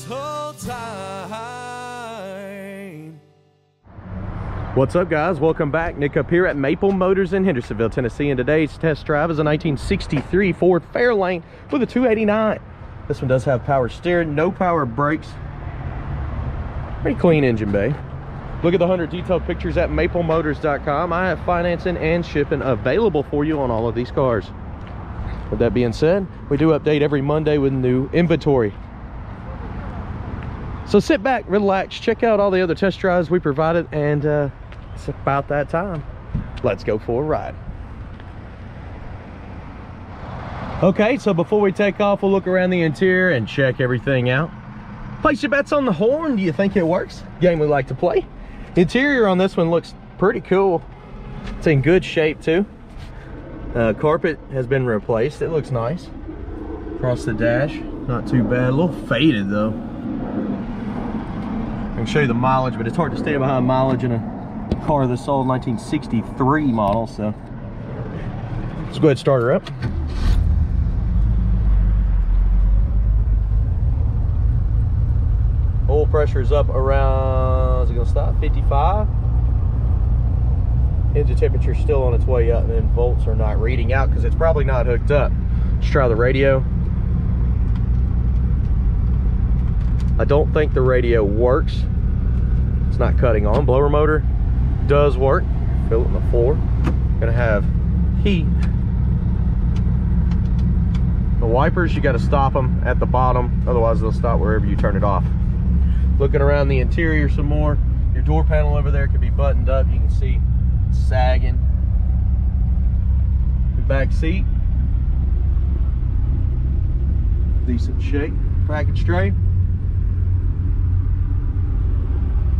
this whole time. What's up, guys? Welcome back. Nick up here at Maple Motors in Hendersonville, Tennessee, and today's test drive is a 1963 Ford Fairlane with a 289. This one does have power steering, no power brakes. Pretty clean engine bay. Look at the 100 detailed pictures at maplemotors.com. I have financing and shipping available for you on all of these cars. With that being said, we do update every Monday with new inventory. So sit back, relax, check out all the other test drives we provided, and it's about that time. Let's go for a ride. Okay, so before we take off, we'll look around the interior and check everything out. Place your bets on the horn. Do you think it works? Game we like to play. Interior on this one looks pretty cool. It's in good shape too. Carpet has been replaced. It looks nice. Across the dash, not too bad. A little faded though. I can show you the mileage, but it's hard to stay behind mileage in a car that's sold 1963 model. So let's go ahead and start her up. Oil pressure is up around, is it gonna stop? 55. Engine temperature is still on its way up, and then volts are not reading out because it's probably not hooked up. Let's try the radio. I don't think the radio works. It's not cutting on. Blower motor does work. Feel it on the floor. Gonna have heat. The wipers, you got to stop them at the bottom, otherwise they'll stop wherever you turn it off. Looking around the interior some more, your door panel over there can be buttoned up. You can see it's sagging. The back seat, decent shape. Package tray.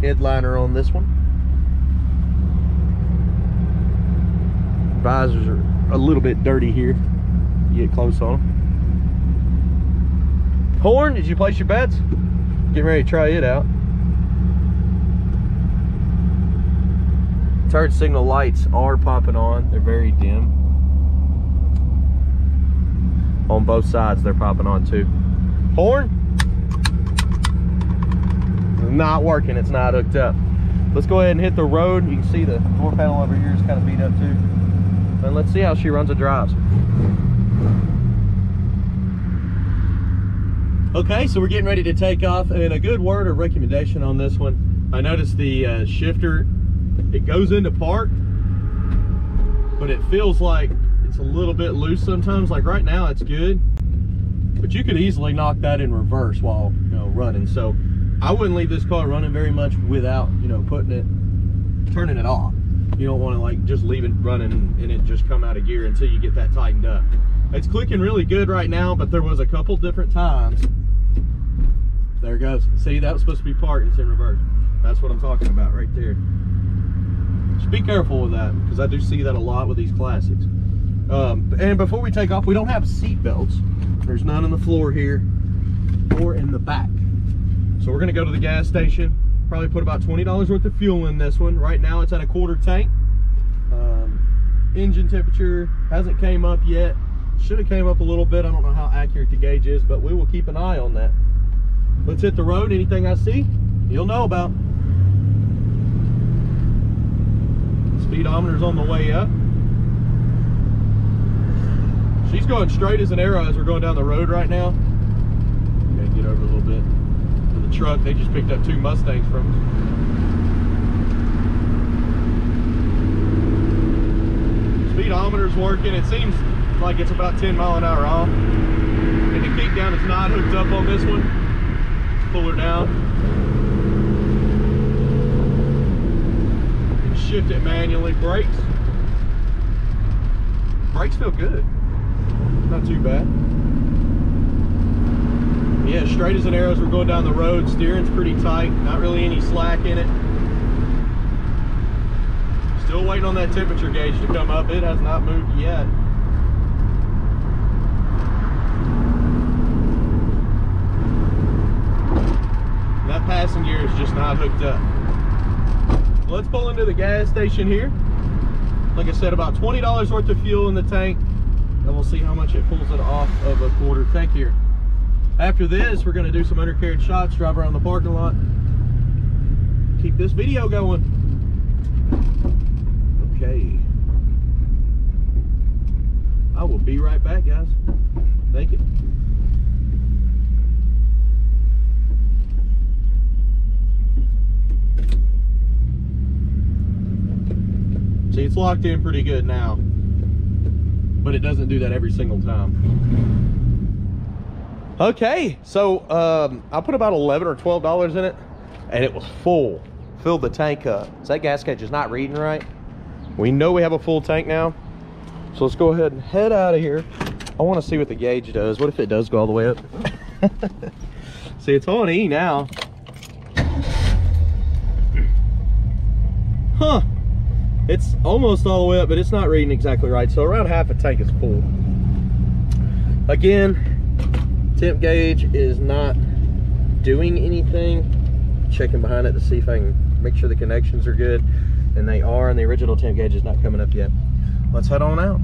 Headliner on this one. Visors are a little bit dirty here. You get close on them. Horn, did you place your bets? Getting ready to try it out. Turn signal lights are popping on. They're very dim. On both sides they're popping on too. Horn? Not working, it's not hooked up. Let's go ahead and hit the road. You can see the door panel over here is kind of beat up too. And let's see how she runs and drives. Okay, so we're getting ready to take off, and a good word of recommendation on this one. I noticed the shifter, it goes into park, but it feels like it's a little bit loose sometimes. Like right now it's good, but you could easily knock that in reverse while running. So I wouldn't leave this car running very much without turning it off. You don't want to like just leave it running and it just come out of gear until you get that tightened up. It's clicking really good right now, but there was a couple different times. There it goes. See, that was supposed to be parked, it's in reverse. That's what I'm talking about right there. Just be careful with that, because I do see that a lot with these classics. And before we take off, we don't have seat belts. There's none on the floor here or in the back. So we're gonna go to the gas station, probably put about $20 worth of fuel in this one. Right now it's at a quarter tank. Engine temperature hasn't came up yet. Should have came up a little bit. I don't know how accurate the gauge is, but we will keep an eye on that. Let's hit the road. Anything I see, you'll know about. Speedometer's on the way up. She's going straight as an arrow as we're going down the road right now. Gotta get over a little bit to the truck. They just picked up 2 Mustangs from us. Speedometer's working. It seems like it's about 10 mile an hour off. And the kick down is not hooked up on this one. Pull her down. And shift it manually. Brakes. Brakes feel good. Not too bad. Yeah, straight as an arrow as we're going down the road. Steering's pretty tight. Not really any slack in it. Still waiting on that temperature gauge to come up. It has not moved yet. That passing gear is just not hooked up. Let's pull into the gas station here. Like I said, about $20 worth of fuel in the tank, and we'll see how much it pulls it off of a quarter tank here. After this, we're going to do some undercarriage shots, drive around the parking lot, keep this video going. Okay. I will be right back, guys. Thank you. See, it's locked in pretty good now, but it doesn't do that every single time. Okay, so I put about $11 or $12 in it, and it was full. Filled the tank up. So that gas gauge is not reading right. We know we have a full tank now, so let's go ahead and head out of here. I want to see what the gauge does. What if it does go all the way up? See, it's on E now. Huh. It's almost all the way up, but it's not reading exactly right. So around half a tank is full. Again, temp gauge is not doing anything. Checking behind it to see if I can make sure the connections are good, and they are, and the original temp gauge is not coming up yet. Let's head on out.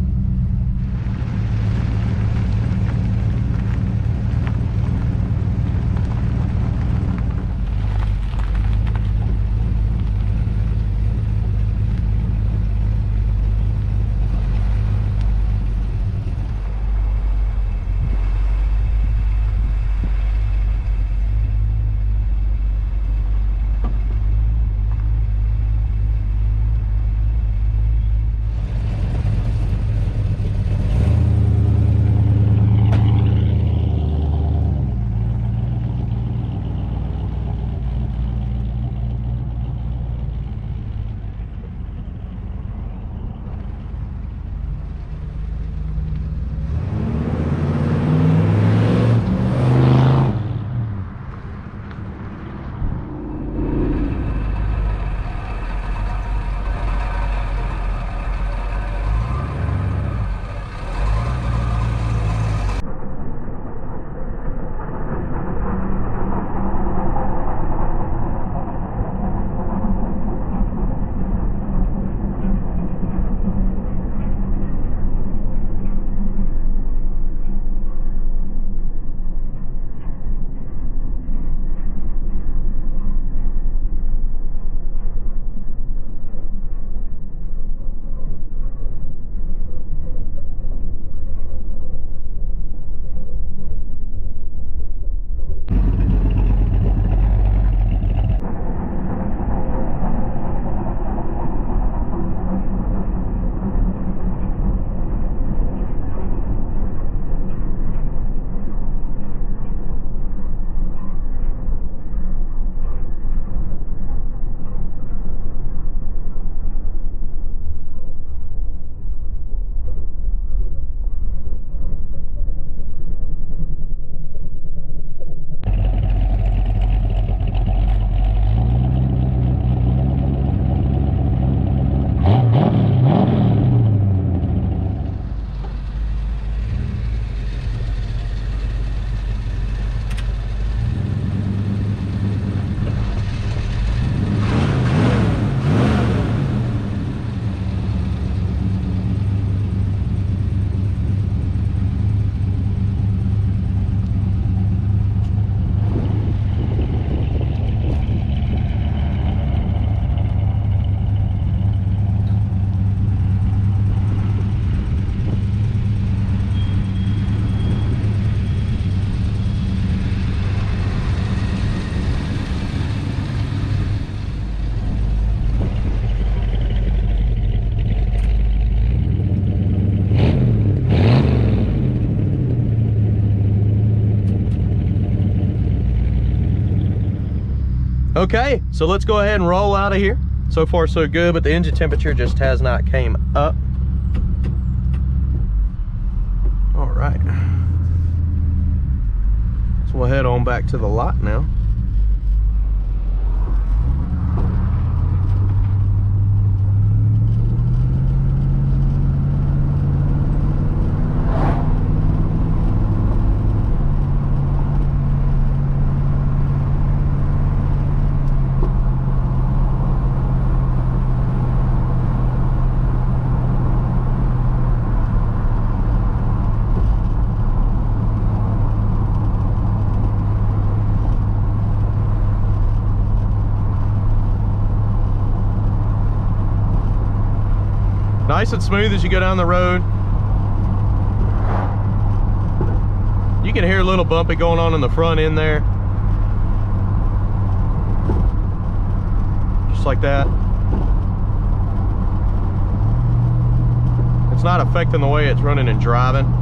Okay, so let's go ahead and roll out of here. So far so good, but the engine temperature just has not came up. All right, so we'll head on back to the lot now. Nice and smooth as you go down the road. You can hear a little bumpy going on in the front end there. Just like that. It's not affecting the way it's running and driving.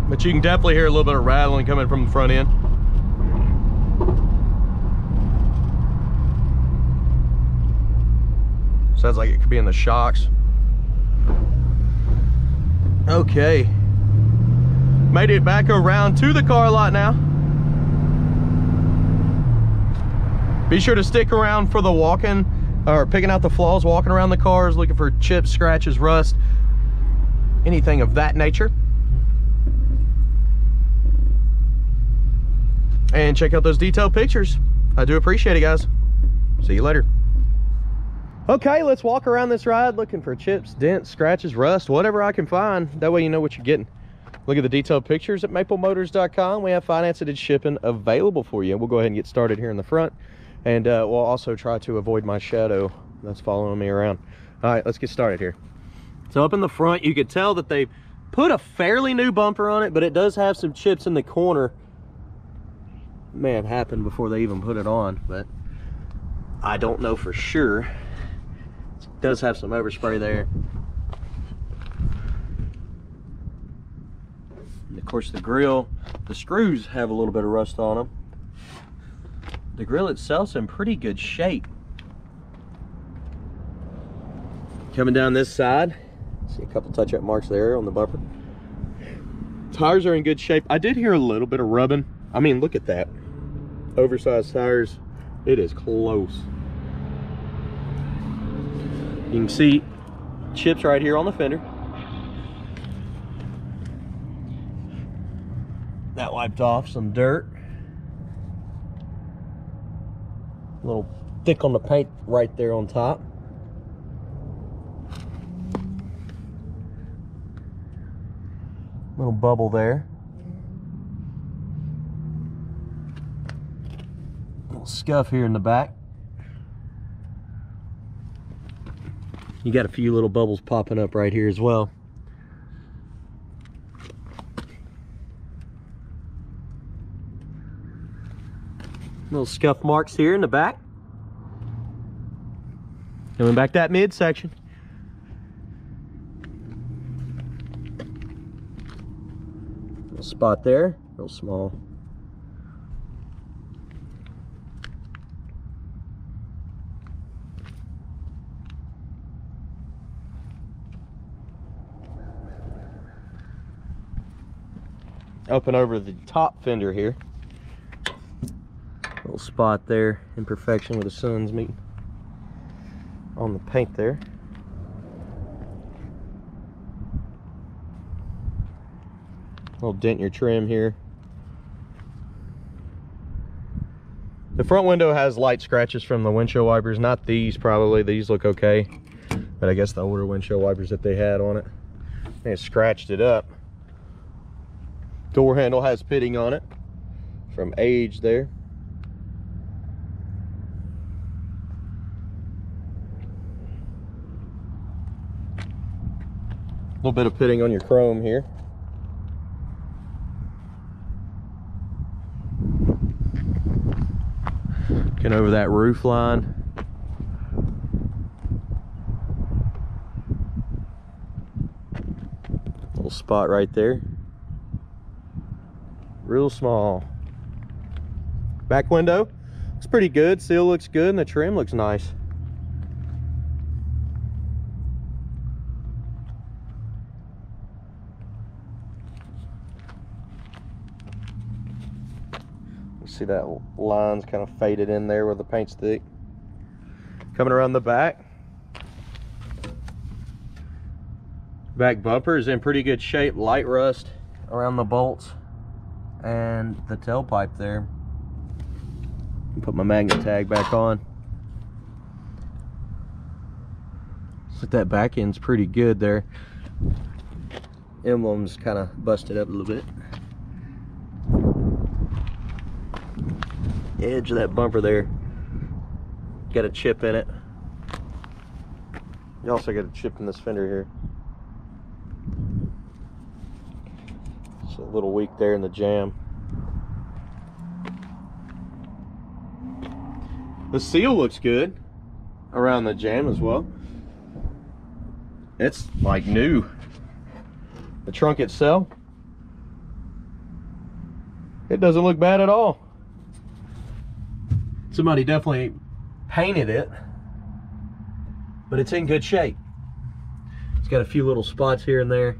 But you can definitely hear a little bit of rattling coming from the front end. Sounds like it could be in the shocks. Okay. Made it back around to the car lot now. Be sure to stick around for the walking, or picking out the flaws, walking around the cars, looking for chips, scratches, rust, anything of that nature. And check out those detailed pictures. I do appreciate it, guys. See you later. Okay, let's walk around this ride looking for chips, dents, scratches, rust, whatever I can find. That way you know what you're getting. Look at the detailed pictures at maplemotors.com. We have financing and shipping available for you. We'll go ahead and get started here in the front. And we'll also try to avoid my shadow that's following me around. All right, let's get started here. So up in the front, you could tell that they put a fairly new bumper on it, but it does have some chips in the corner. May have happened before they even put it on, but I don't know for sure. It does have some overspray there. And of course the grill, the screws have a little bit of rust on them. The grill itself's in pretty good shape. Coming down this side, see a couple touch-up marks there on the bumper. Tires are in good shape. I did hear a little bit of rubbing. I mean, look at that. Oversized tires. It is close. You can see chips right here on the fender. That wiped off some dirt. A little thick on the paint right there on top. Little bubble there. Little scuff here in the back. You got a few little bubbles popping up right here as well. Little scuff marks here in the back. Coming back that midsection. Little spot there, real small. Up and over the top fender here. Little spot there, imperfection where the sun's meeting on the paint there. Little dent in your trim here. The front window has light scratches from the windshield wipers. Not these, probably. These look okay. But I guess the older windshield wipers that they had on it, they scratched it up. Door handle has pitting on it from age there. A little bit of pitting on your chrome here. Looking over that roof line. Little spot right there. Real small. Back window looks pretty good. Seal looks good and the trim looks nice. See that line's kind of faded in there where the paint's thick. Coming around the back. Back bumper is in pretty good shape. Light rust around the bolts and the tailpipe there. Put my magnet tag back on. Looks like that back end's pretty good there. Emblem's kind of busted up a little bit. The edge of that bumper there got a chip in it. You also got a chip in this fender here. It's a little weak there in the jam. The seal looks good around the jam as well. It's like new. The trunk itself, it doesn't look bad at all. Somebody definitely painted it, but it's in good shape. It's got a few little spots here and there.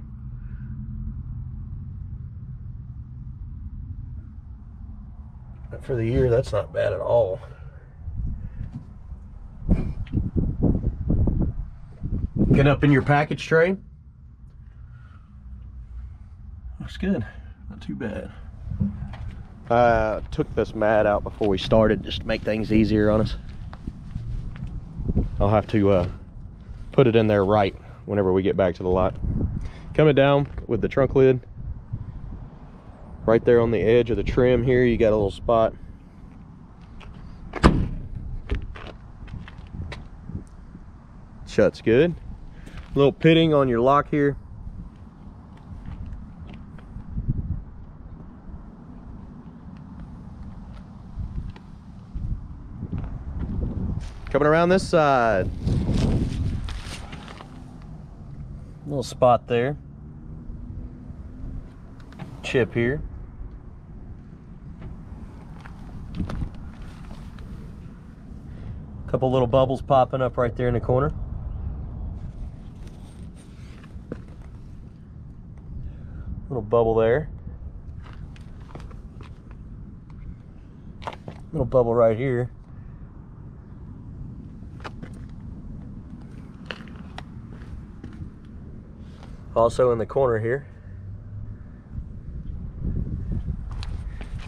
But for the year, that's not bad at all. Get up in your package tray. Looks good, not too bad. I took this mat out before we started just to make things easier on us. I'll have to put it in there right whenever we get back to the lot. Coming down with the trunk lid, right there on the edge of the trim here, you got a little spot. Shuts good. A little pitting on your lock here. Coming around this side, little spot there, chip here, couple little bubbles popping up right there in the corner. Little bubble there, little bubble right here. Also in the corner here.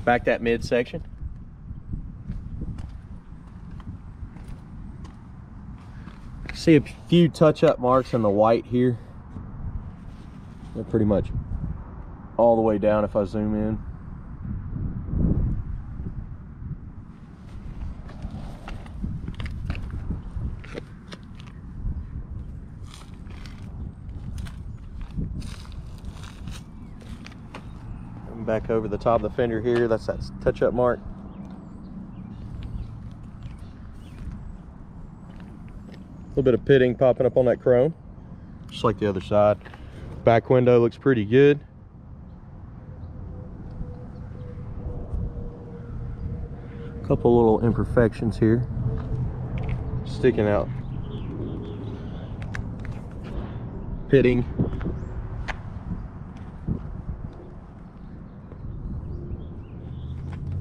Back that midsection. See a few touch-up marks in the white here. They're pretty much all the way down if I zoom in. Back over the top of the fender here, that's that touch-up mark. A little bit of pitting popping up on that chrome, just like the other side. Back window looks pretty good. A couple little imperfections here sticking out. Pitting.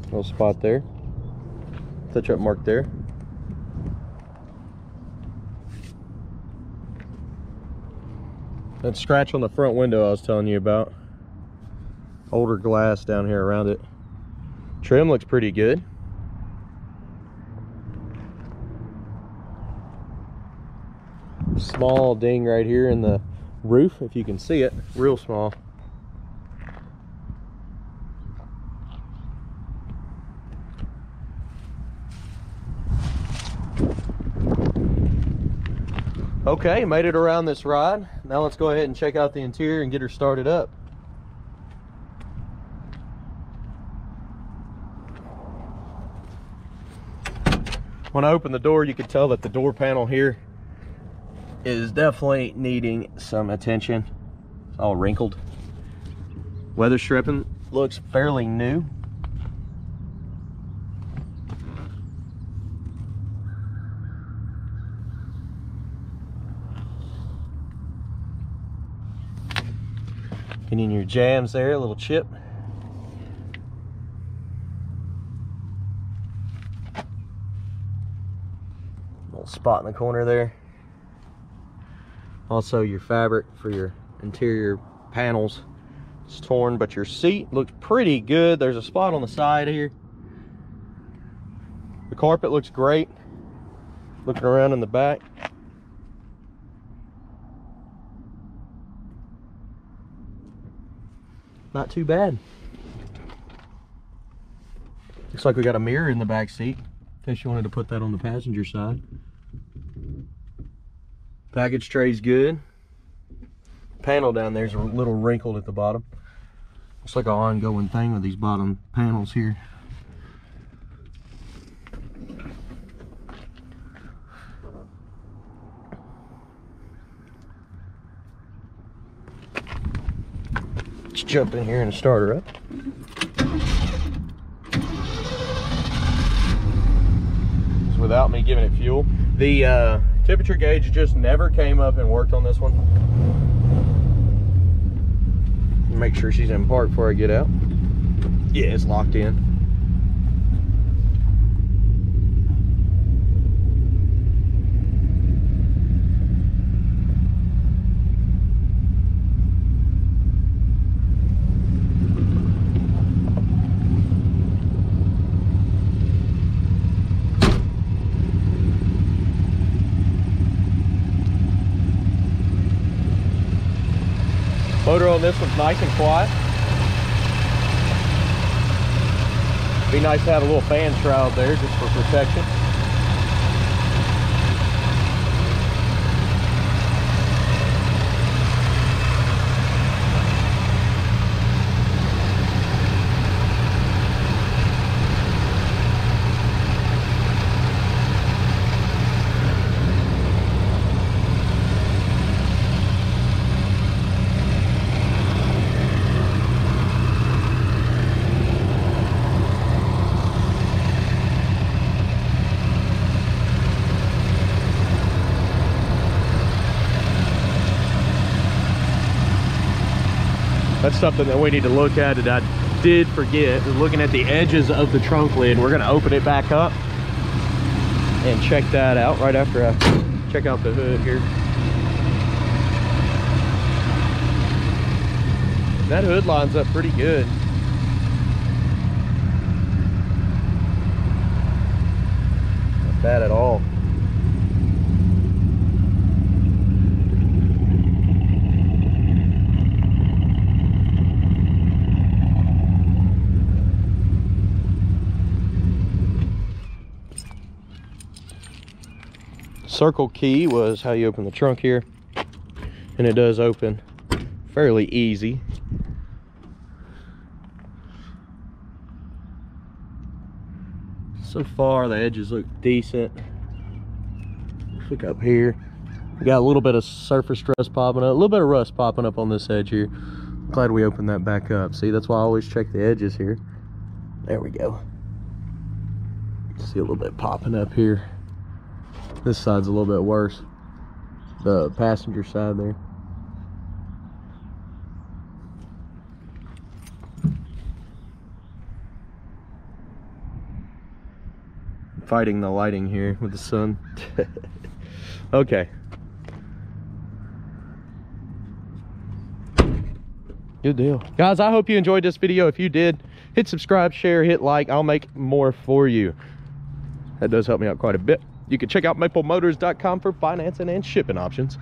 Little spot there, touch-up mark there. That scratch on the front window I was telling you about. Older glass down here around it. Trim looks pretty good. Small ding right here in the roof, if you can see it, real small. Okay, made it around this ride. Now let's go ahead and check out the interior and get her started up. When I opened the door, you could tell that the door panel here is definitely needing some attention. It's all wrinkled. Weather stripping looks fairly new. Getting your jams there, a little chip. little spot in the corner there. Also, your fabric for your interior panels is torn, but your seat looks pretty good. There's a spot on the side here. The carpet looks great. Looking around in the back, not too bad. Looks like we got a mirror in the back seat, in case you wanted to put that on the passenger side. Package tray's good. Panel down there's a little wrinkled at the bottom. Looks like an ongoing thing with these bottom panels here. Let's jump in here and start her up. It's without me giving it fuel. The temperature gauge just never came up and worked on this one. Make sure she's in park before I get out. Yeah, it's locked in. Motor on this one's nice and quiet. Be nice to have a little fan shroud there just for protection. That's something that we need to look at that I did forget. We're looking at the edges of the trunk lid. We're gonna open it back up and check that out right after I check out the hood here. That hood lines up pretty good. Not bad at all. Circle key was how you open the trunk here, and it does open fairly easy. So far the edges look decent. Look up here, we got a little bit of surface rust popping up, a little bit of rust popping up on this edge here. Glad we opened that back up. See, that's why I always check the edges here. There we go. See a little bit popping up here. This side's a little bit worse, the passenger side there. Fighting the lighting here with the sun. Okay. Good deal. Guys, I hope you enjoyed this video. If you did, hit subscribe, share, hit like. I'll make more for you. That does help me out quite a bit. You can check out maplemotors.com for financing and shipping options.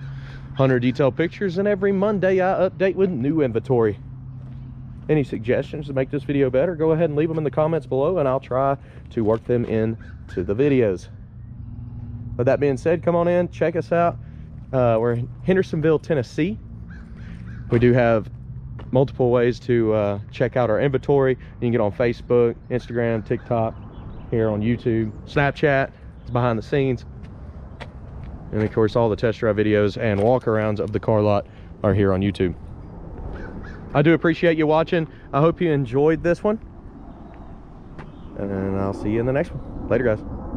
100 detailed pictures, and every Monday I update with new inventory. Any suggestions to make this video better, go ahead and leave them in the comments below, and I'll try to work them into the videos. With that being said, come on in, check us out. We're in Hendersonville, Tennessee. We do have multiple ways to check out our inventory. You can get on Facebook, Instagram, TikTok, here on YouTube, Snapchat. It's behind the scenes, and of course all the test drive videos and walkarounds of the car lot are here on YouTube. I do appreciate you watching. I hope you enjoyed this one, and I'll see you in the next one. Later, guys.